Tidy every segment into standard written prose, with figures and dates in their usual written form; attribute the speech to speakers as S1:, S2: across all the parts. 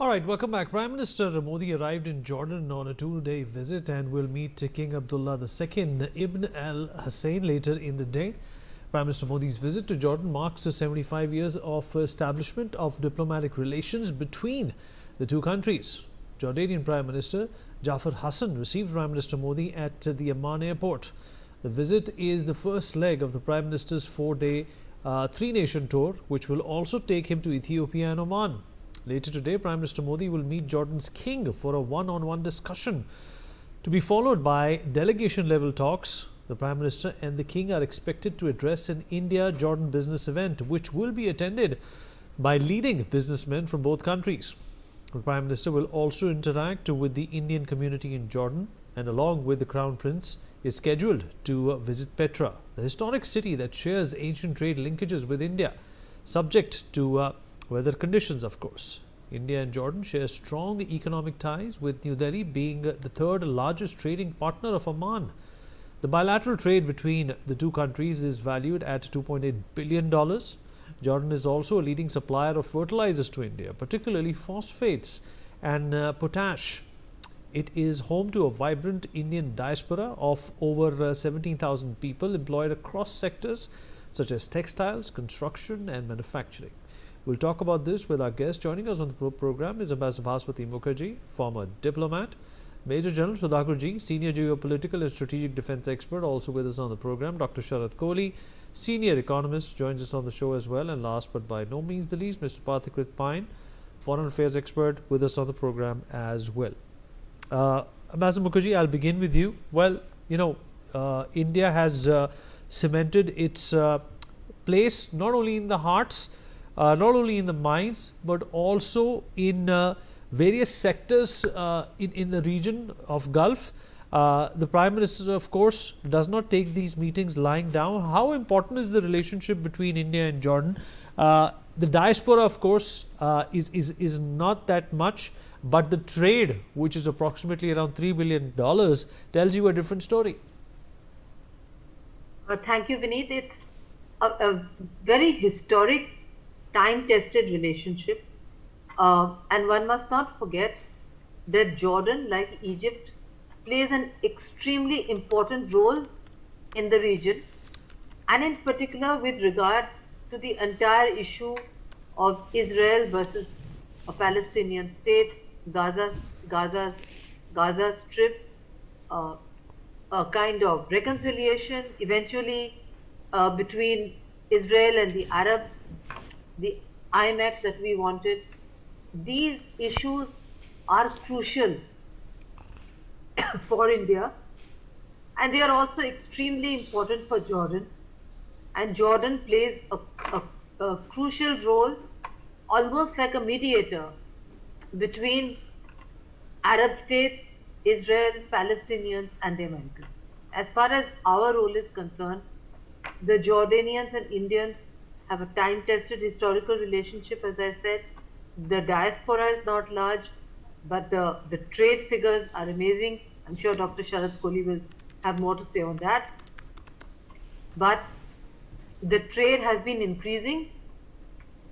S1: All right, welcome back. Prime Minister Modi arrived in Jordan on a two-day visit and will meet King Abdullah II Ibn Al Hussein later in the day. Prime Minister Modi's visit to Jordan marks the 75 years of establishment of diplomatic relations between the two countries. Jordanian Prime Minister Jafar Hassan received Prime Minister Modi at the Amman airport. The visit is the first leg of the Prime Minister's four-day three-nation tour, which will also take him to Ethiopia and Oman. Later today, Prime Minister Modi will meet Jordan's king for a one-on-one discussion, to be followed by delegation-level talks. The Prime Minister and the king are expected to address an India-Jordan business event, which will be attended by leading businessmen from both countries. The Prime Minister will also interact with the Indian community in Jordan, and along with the Crown Prince, is scheduled to visit Petra, the historic city that shares ancient trade linkages with India, subject to weather conditions, of course. India and Jordan share strong economic ties, with New Delhi being the third largest trading partner of Oman. The bilateral trade between the two countries is valued at $2.8 billion. Jordan is also a leading supplier of fertilizers to India, particularly phosphates and potash. It is home to a vibrant Indian diaspora of over 17,000 people employed across sectors such as textiles, construction and manufacturing. We'll talk about this with our guest. Joining us on the program is Ambassador Bhaswati Mukherjee, former diplomat, Major General Sudhakur Ji, senior geopolitical and strategic defense expert, also with us on the program. Dr. Sharad Kohli, senior economist, joins us on the show as well. And last but by no means the least, Mr. Pathikrit Pine, foreign affairs expert, with us on the program as well. Ambassador Mukherjee, I'll begin with you. Well, India has cemented its place not only in the hearts, not only in the minds, but also in various sectors in the region of Gulf. The Prime Minister, of course, does not take these meetings lying down. How important is the relationship between India and Jordan? The diaspora, of course, is not that much, but the trade, which is approximately around $3 billion, tells you a different story.
S2: Thank you, Vineet. It's a very historic, time-tested relationship, and one must not forget that Jordan, like Egypt, plays an extremely important role in the region, and in particular with regard to the entire issue of Israel versus a Palestinian state, Gaza Strip, a kind of reconciliation eventually between Israel and the Arabs, the IMF that we wanted. These issues are crucial for India, and they are also extremely important for Jordan. And Jordan plays a crucial role, almost like a mediator between Arab states, Israel, Palestinians and the Americans. As far as our role is concerned, the Jordanians and Indians have a time-tested historical relationship. As I said, the diaspora is not large, but the trade figures are amazing. I'm sure Dr. Sharad Kohli will have more to say on that. But the trade has been increasing.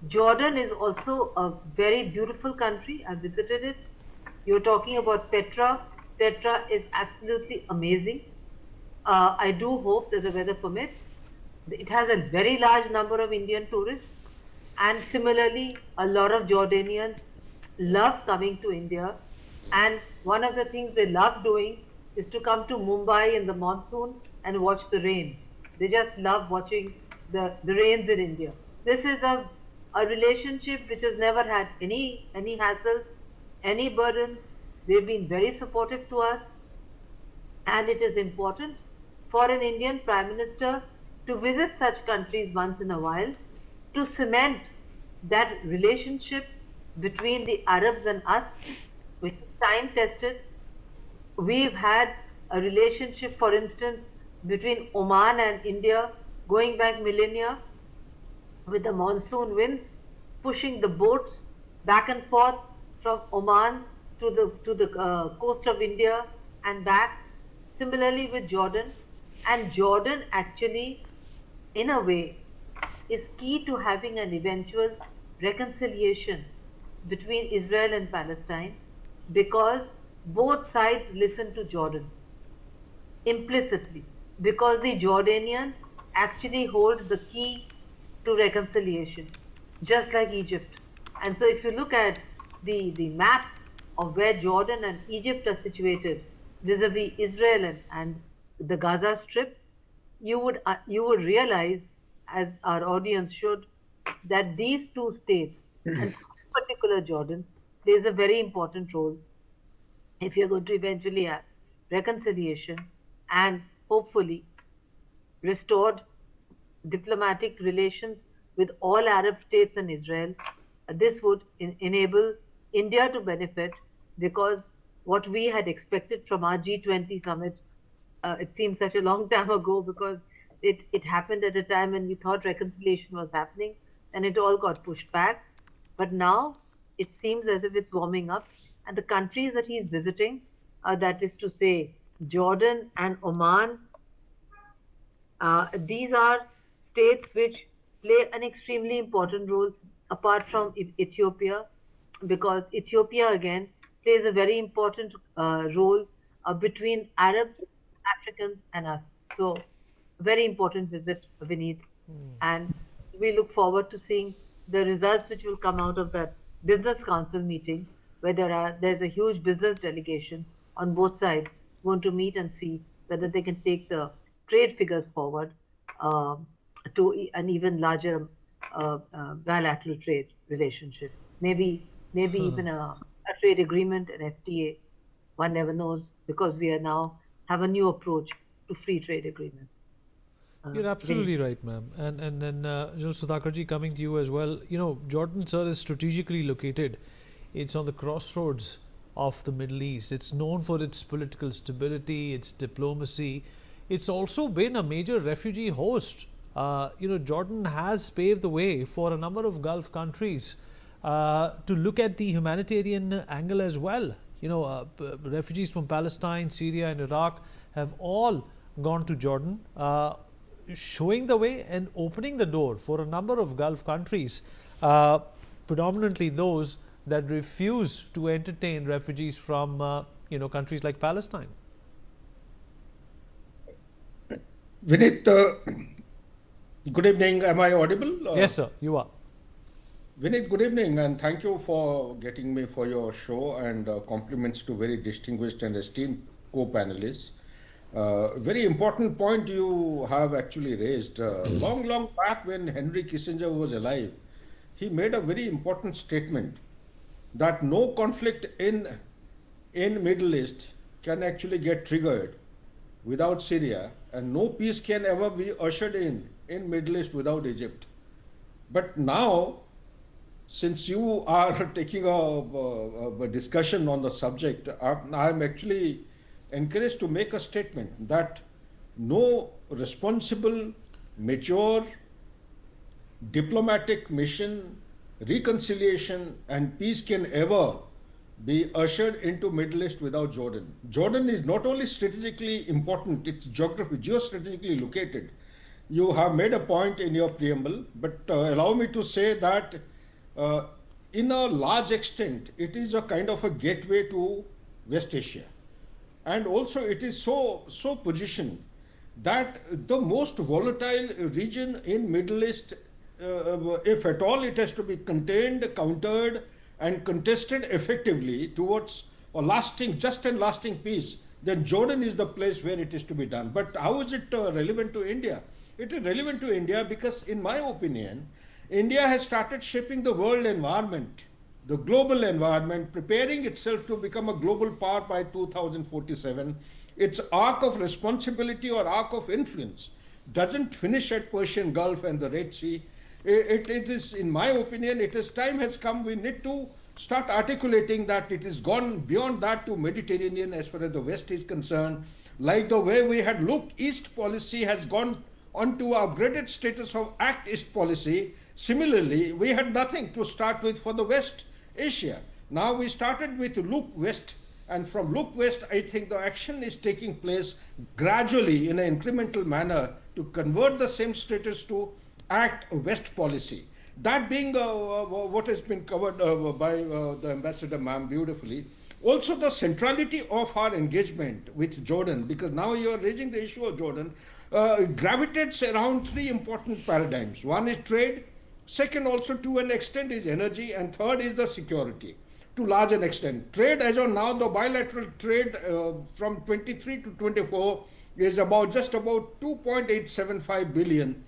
S2: Jordan is also a very beautiful country. I visited it. You're talking about Petra. Petra is absolutely amazing. I do hope that the weather permits. It has a very large number of Indian tourists, and similarly a lot of Jordanians love coming to India, and one of the things they love doing is to come to Mumbai in the monsoon and watch the rain. They just love watching the rains in India. This is a relationship which has never had any hassles, any burdens. They've been very supportive to us, and it is important for an Indian Prime Minister to visit such countries once in a while, to cement that relationship between the Arabs and us, which is time-tested. We've had a relationship, for instance, between Oman and India going back millennia, with the monsoon winds pushing the boats back and forth from Oman to the coast of India and back. Similarly with Jordan, and Jordan actually, in a way, is key to having an eventual reconciliation between Israel and Palestine because both sides listen to Jordan implicitly, because the Jordanians actually hold the key to reconciliation, just like Egypt. And so, if you look at the map of where Jordan and Egypt are situated vis-a-vis Israel and the Gaza Strip, you would realize, as our audience should, that these two states, and particular Jordan, plays a very important role if you're going to eventually have reconciliation and hopefully restored diplomatic relations with all Arab states and Israel. This would enable India to benefit because what we had expected from our G20 summit, it seems such a long time ago because it happened at a time when we thought reconciliation was happening and it all got pushed back. But now it seems as if it's warming up, and the countries that he's visiting, that is to say, Jordan and Oman, these are states which play an extremely important role apart from Ethiopia, because Ethiopia again plays a very important role between Arabs, Africans, and us. So, very important visit, Vineet. And we look forward to seeing the results which will come out of that business council meeting, where there's a huge business delegation on both sides going to meet and see whether they can take the trade figures forward to an even larger bilateral trade relationship. Maybe even a trade agreement, an FTA. One never knows, because we are now have a new approach to free trade agreements.
S1: You're absolutely right, ma'am. And then, Sudhakarji, coming to you as well. Jordan, sir, is strategically located. It's on the crossroads of the Middle East. It's known for its political stability, its diplomacy. It's also been a major refugee host. Jordan has paved the way for a number of Gulf countries to look at the humanitarian angle as well. Refugees from Palestine, Syria, and Iraq have all gone to Jordan, showing the way and opening the door for a number of Gulf countries, predominantly those that refuse to entertain refugees from countries like Palestine.
S3: Vinit, good evening. Am I audible?
S1: Yes, sir, you are.
S3: Vinit, good evening, and thank you for getting me for your show, and compliments to very distinguished and esteemed co-panelists. Very important point you have actually raised. Long back, when Henry Kissinger was alive, he made a very important statement that no conflict in Middle East can actually get triggered without Syria, and no peace can ever be ushered in Middle East without Egypt. But now, since you are taking a discussion on the subject, I'm actually encouraged to make a statement that no responsible, mature, diplomatic mission, reconciliation and peace can ever be ushered into Middle East without Jordan. Jordan is not only strategically important, it's geostrategically located. You have made a point in your preamble, but allow me to say that in a large extent, it is a kind of a gateway to West Asia. And also it is so positioned that the most volatile region in Middle East, if at all it has to be contained, countered and contested effectively towards a just and lasting peace, then Jordan is the place where it is to be done. But how is it relevant to India? It is relevant to India because, in my opinion, India has started shaping the world environment, the global environment, preparing itself to become a global power by 2047. Its arc of responsibility or arc of influence doesn't finish at Persian Gulf and the Red Sea. It is, in my opinion, time has come. We need to start articulating that it has gone beyond that to Mediterranean as far as the West is concerned. Like the way we had looked, East policy has gone on to upgraded status of Act East policy. Similarly, we had nothing to start with for the West Asia. Now we started with Look West, and from Look West, I think the action is taking place gradually in an incremental manner to convert the same status to Act West policy. That being what has been covered by the ambassador, ma'am, beautifully. Also, the centrality of our engagement with Jordan, because now you are raising the issue of Jordan, gravitates around three important paradigms. One is trade, second, also to an extent, is energy, and third is the security. To large an extent, trade as of now, the bilateral trade from 23 to 24 is about just about 2.875 billion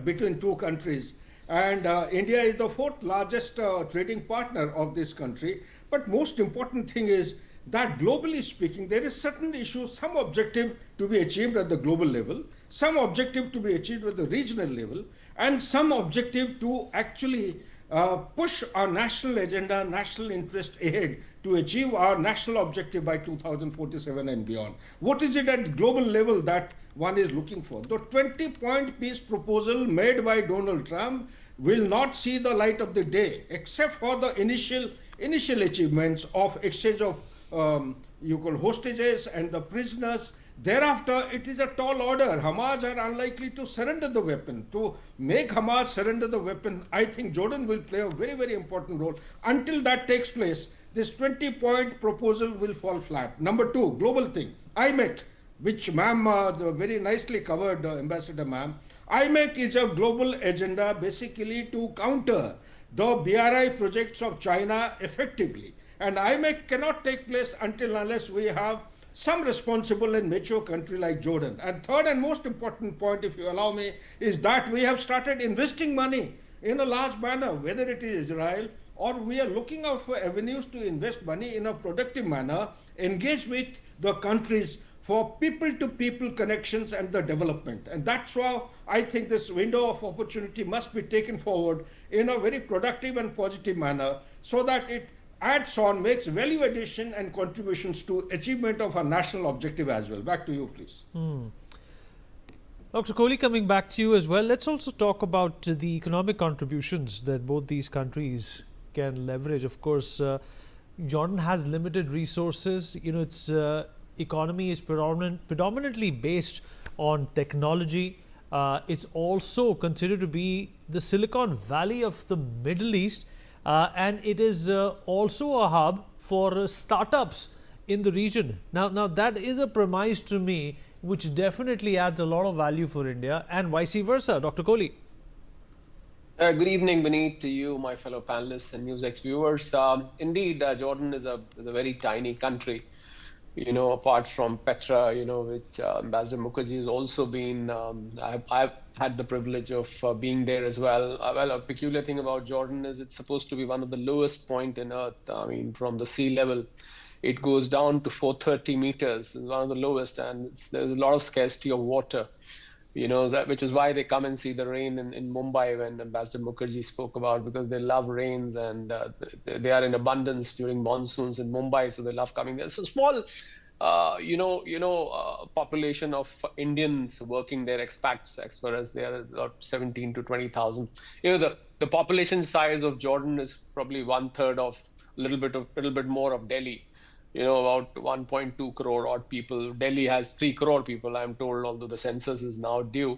S3: between two countries, and India is the fourth largest trading partner of this country. But most important thing is that globally speaking, there is certain issues, some objective to be achieved at the global level, some objective to be achieved at the regional level, and some objective to actually push our national agenda, national interest ahead to achieve our national objective by 2047 and beyond. What is it at global level that one is looking for? The 20-point peace proposal made by Donald Trump will not see the light of the day, except for the initial achievements of exchange of you call hostages and the prisoners. Thereafter, it is a tall order. Hamas are unlikely to surrender the weapon. To make Hamas surrender the weapon, I think Jordan will play a very, very important role. Until that takes place, this 20-point proposal will fall flat. Number two, global thing, IMEC, which ma'am very nicely covered, Ambassador ma'am. IMEC is a global agenda basically to counter the BRI projects of China effectively. And IMEC cannot take place until unless we have some responsible and mature country like Jordan. And third and most important point, if you allow me, is that we have started investing money in a large manner, whether it is Israel or we are looking out for avenues to invest money in a productive manner, engage with the countries for people-to-people connections and the development. And that's why I think this window of opportunity must be taken forward in a very productive and positive manner so that it adds on, makes value addition and contributions to achievement of our national objective as well. Back to you, please.
S1: Dr. Kohli, coming back to you as well, let's also talk about the economic contributions that both these countries can leverage. Of course, Jordan has limited resources. You know, its economy is predominantly based on technology. It's also considered to be the Silicon Valley of the Middle East. And it is also a hub for startups in the region. Now that is a premise to me which definitely adds a lot of value for India and vice versa. Dr. Kohli.
S4: Good evening, Vineet, to you, my fellow panelists and NewsX viewers. Indeed, Jordan is a very tiny country. You know, apart from Petra, you know, which Ambassador Mukherjee has also been, I've had the privilege of being there as well. Well, a peculiar thing about Jordan is it's supposed to be one of the lowest point in Earth. I mean, from the sea level, it goes down to 430 meters. It's one of the lowest, and there's a lot of scarcity of water. You know, which is why they come and see the rain in Mumbai when Ambassador Mukherjee spoke about, because they love rains and they are in abundance during monsoons in Mumbai, so they love coming there. So small, population of Indians working there, expats, as far as they are about 17 to 20,000. You know, the population size of Jordan is probably 1/3 of a little bit more of Delhi. You know, about 1.2 crore odd people. Delhi has 3 crore people, I'm told, although the census is now due.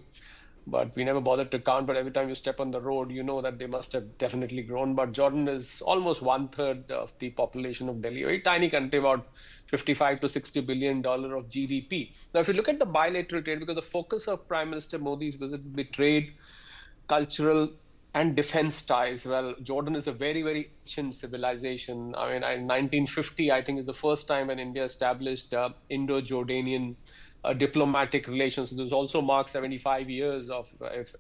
S4: But we never bothered to count. But every time you step on the road, you know that they must have definitely grown. But Jordan is almost 1/3 of the population of Delhi. A very tiny country, about $55 to $60 billion of GDP. Now, if you look at the bilateral trade, because the focus of Prime Minister Modi's visit will be trade, cultural, and defense ties. Well, Jordan is a very, very ancient civilization. I mean, in 1950, I think, is the first time when India established Indo-Jordanian diplomatic relations. So this also marks 75 years of, if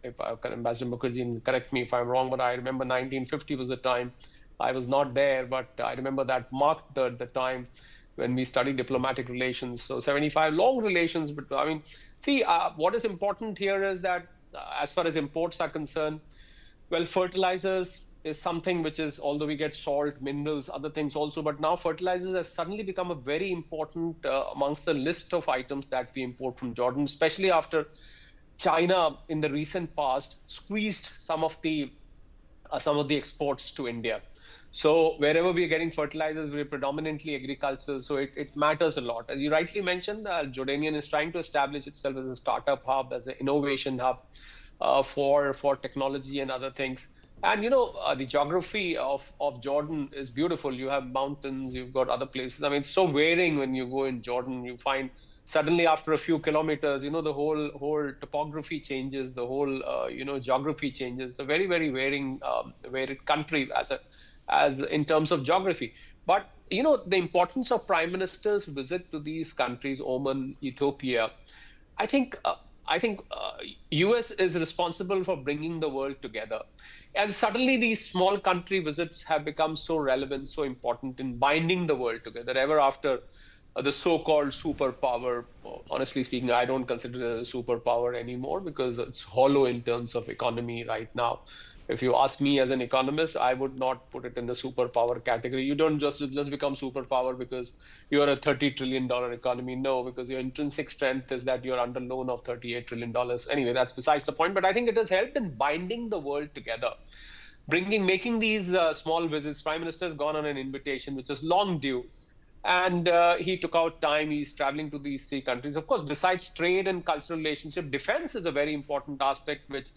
S4: Ambassador Mukherjee, correct me if I'm wrong, but I remember 1950 was the time. I was not there, but I remember that marked the time when we studied diplomatic relations. So 75 long relations. But I mean, see, what is important here is that as far as imports are concerned, well, fertilizers is something which is, although we get salt, minerals, other things also, but now fertilizers has suddenly become a very important amongst the list of items that we import from Jordan, especially after China in the recent past squeezed some of the exports to India. So wherever we are getting fertilizers, we're predominantly agriculture, so it matters a lot. As you rightly mentioned, Jordanian is trying to establish itself as a startup hub, as an innovation hub for technology and other things. And the geography of Jordan is beautiful. You have mountains, you've got other places. I mean, it's so varying when you go in Jordan. You find suddenly after a few kilometers, the whole topography changes, the whole geography changes. It's a very, very varying varied country as in terms of geography. But the importance of prime ministers' visit to these countries, Oman, Ethiopia, I think US is responsible for bringing the world together. And suddenly these small country visits have become so relevant, so important in binding the world together. Ever after the so-called superpower, honestly speaking, I don't consider it a superpower anymore because it's hollow in terms of economy right now. If you ask me as an economist, I would not put it in the superpower category. You don't just become superpower because you're a $30 trillion economy. No, because your intrinsic strength is that you're under loan of $38 trillion. Anyway, that's besides the point. But I think it has helped in binding the world together, making these small visits. Prime Minister has gone on an invitation, which is long due. And he took out time. He's traveling to these three countries. Of course, besides trade and cultural relationship, defense is a very important aspect, which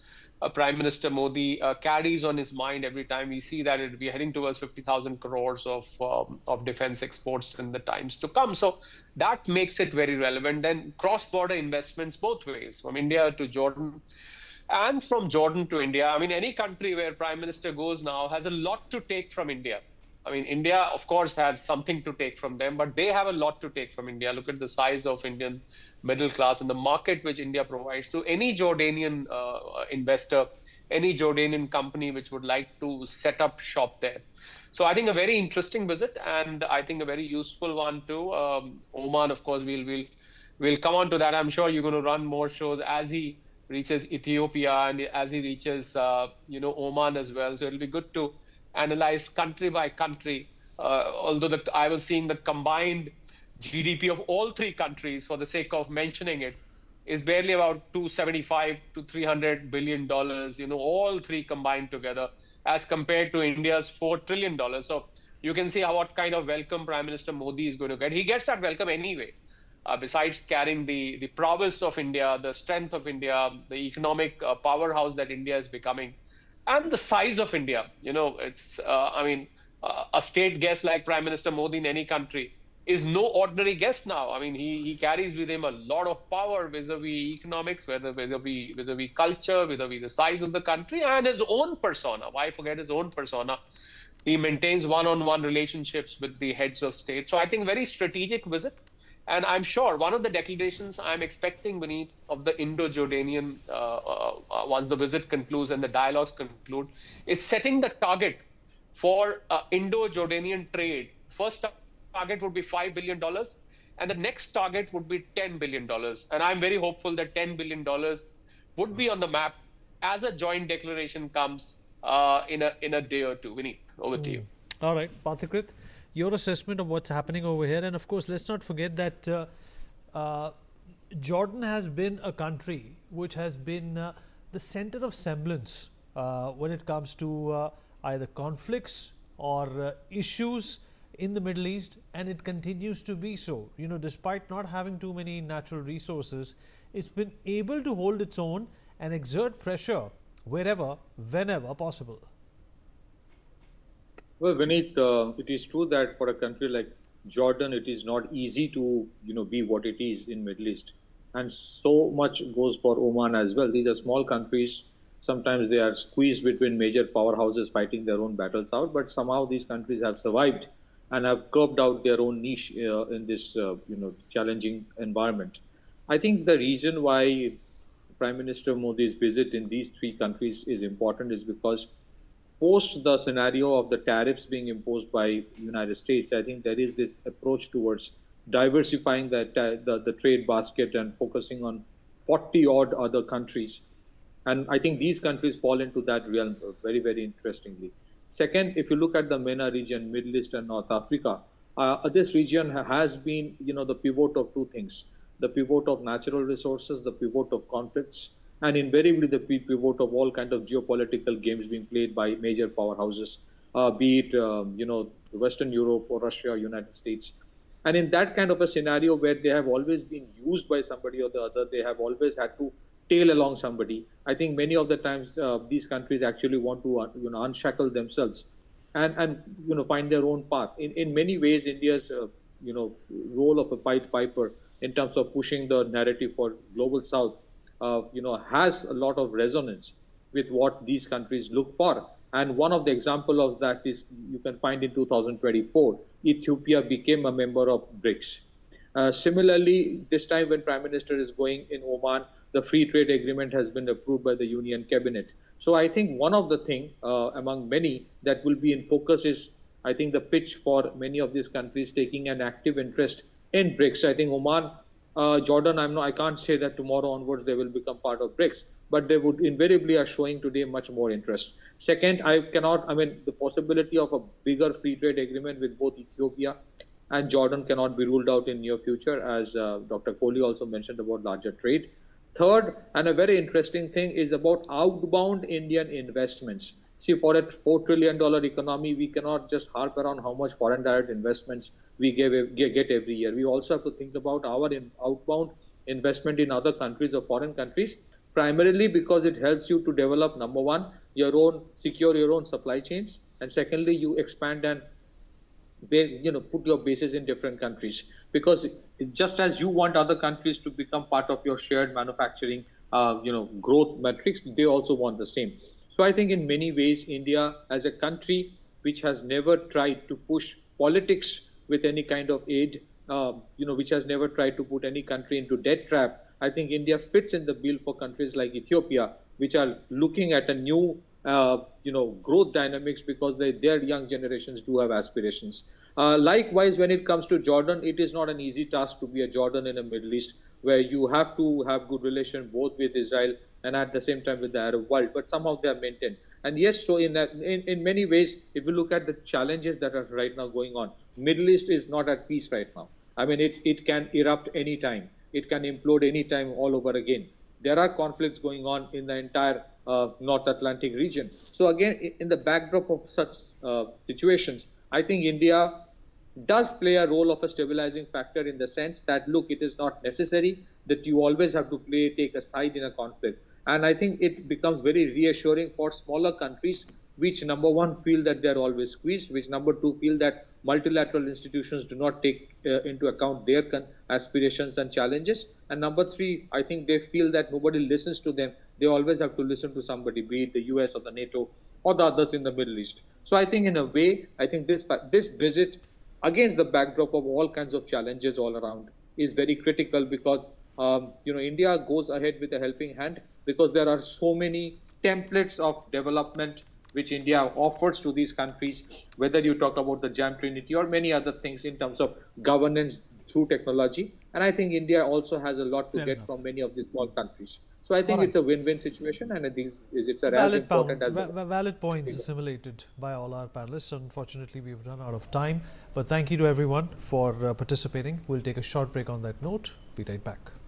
S4: Prime Minister Modi carries on his mind every time. We see that we're heading towards 50,000 crores of defense exports in the times to come. So that makes it very relevant. Then cross-border investments both ways, from India to Jordan and from Jordan to India. I mean, any country where Prime Minister goes now has a lot to take from India. I mean, India, of course, has something to take from them, but they have a lot to take from India. Look at the size of Indian middle class and the market which India provides to any Jordanian investor, any Jordanian company which would like to set up shop there. So I think a very interesting visit, and I think a very useful one too. Oman, of course, we'll come on to that. I'm sure you're going to run more shows as he reaches Ethiopia and as he reaches, Oman as well. So it'll be good to analyze country by country. Although I was seeing the combined GDP of all three countries, for the sake of mentioning it, is barely about 275 to 300 billion dollars. All three combined together, as compared to India's $4 trillion. So you can see what kind of welcome Prime Minister Modi is going to get. He gets that welcome anyway. Besides carrying the prowess of India, the strength of India, the economic powerhouse that India is becoming, and the size of India. It's, a state guest like Prime Minister Modi in any country is no ordinary guest now. I mean, he carries with him a lot of power vis-a-vis economics, vis-a-vis culture, vis-a-vis the size of the country, and his own persona. Why forget his own persona? He maintains one-on-one relationships with the heads of state. So I think very strategic visit. And I'm sure one of the declarations I'm expecting, Vineet, of the Indo-Jordanian, once the visit concludes and the dialogues conclude, is setting the target for Indo-Jordanian trade. First target would be $5 billion, and the next target would be $10 billion. And I'm very hopeful that $10 billion would be on the map as a joint declaration comes in a day or two. Vineet, over to you.
S1: All right, Pathikrit, your assessment of what's happening over here. And of course, let's not forget that Jordan has been a country which has been the center of semblance when it comes to either conflicts or issues in the Middle East, and it continues to be so. Despite not having too many natural resources, it's been able to hold its own and exert pressure wherever, whenever possible.
S5: Well, Vineet, it is true that for a country like Jordan, it is not easy to, be what it is in Middle East. And so much goes for Oman as well. These are small countries. Sometimes they are squeezed between major powerhouses fighting their own battles out, but somehow these countries have survived and have carved out their own niche in this, challenging environment. I think the reason why Prime Minister Modi's visit in these three countries is important is because post the scenario of the tariffs being imposed by United States, I think there is this approach towards diversifying the trade basket and focusing on 40 odd other countries. And I think these countries fall into that realm very, very interestingly. Second, if you look at the MENA region, Middle East and North Africa, this region has been, the pivot of two things: the pivot of natural resources, the pivot of conflicts, and invariably the pivot of all kind of geopolitical games being played by major powerhouses, be it Western Europe or Russia or United States. And in that kind of a scenario where they have always been used by somebody or the other, they have always had to tail along somebody. I think many of the times these countries actually want to unshackle themselves and find their own path. In many ways, India's role of a Pied Piper in terms of pushing the narrative for global South has a lot of resonance with what these countries look for. And one of the example of that is you can find in 2024, Ethiopia became a member of BRICS. Similarly, this time when Prime Minister is going in Oman, the free trade agreement has been approved by the Union Cabinet. So I think one of the things among many that will be in focus is, I think, the pitch for many of these countries taking an active interest in BRICS. I think Oman, Jordan, I can't say that tomorrow onwards they will become part of BRICS, but they would invariably are showing today much more interest. Second, the possibility of a bigger free trade agreement with both Ethiopia and Jordan cannot be ruled out in near future, as Dr. Kohli also mentioned about larger trade. Third, and a very interesting thing, is about outbound Indian investments. See, for a $4 trillion economy, we cannot just harp around how much foreign direct investments we get every year. We also have to think about our outbound investment in other countries or foreign countries, primarily because it helps you to develop, number one, secure your own supply chains, and secondly, you expand and put your bases in different countries, because just as you want other countries to become part of your shared manufacturing growth metrics, they also want the same. So I think in many ways, India as a country which has never tried to push politics with any kind of aid, which has never tried to put any country into debt trap, I think India fits in the bill for countries like Ethiopia, which are looking at a new growth dynamics, because their young generations do have aspirations. Likewise, when it comes to Jordan, it is not an easy task to be a Jordan in the Middle East, where you have to have good relations both with Israel and at the same time with the Arab world, but somehow they are maintained. And yes, so in many ways, if you look at the challenges that are right now going on, Middle East is not at peace right now. I mean, it can erupt anytime. It can implode anytime all over again. There are conflicts going on in the entire North Atlantic region. So again, in the backdrop of such situations, I think India does play a role of a stabilizing factor, in the sense that, look, it is not necessary that you always have to take a side in a conflict. And I think it becomes very reassuring for smaller countries, which, number one, feel that they're always squeezed, which, number two, feel that multilateral institutions do not take into account their aspirations and challenges. And number three, I think they feel that nobody listens to them. They always have to listen to somebody, be it the US or the NATO or the others in the Middle East. So I think in a way, I think this visit, against the backdrop of all kinds of challenges all around, is very critical, because India goes ahead with a helping hand, because there are so many templates of development which India offers to these countries, whether you talk about the Jam Trinity or many other things in terms of governance through technology. And I think India also has a lot to get from many of these small countries. So I think it's a win-win situation, and I think it's as important as
S1: valid points assimilated by all our panelists. Unfortunately, we've run out of time, but thank you to everyone for participating. We'll take a short break on that note. Be right back.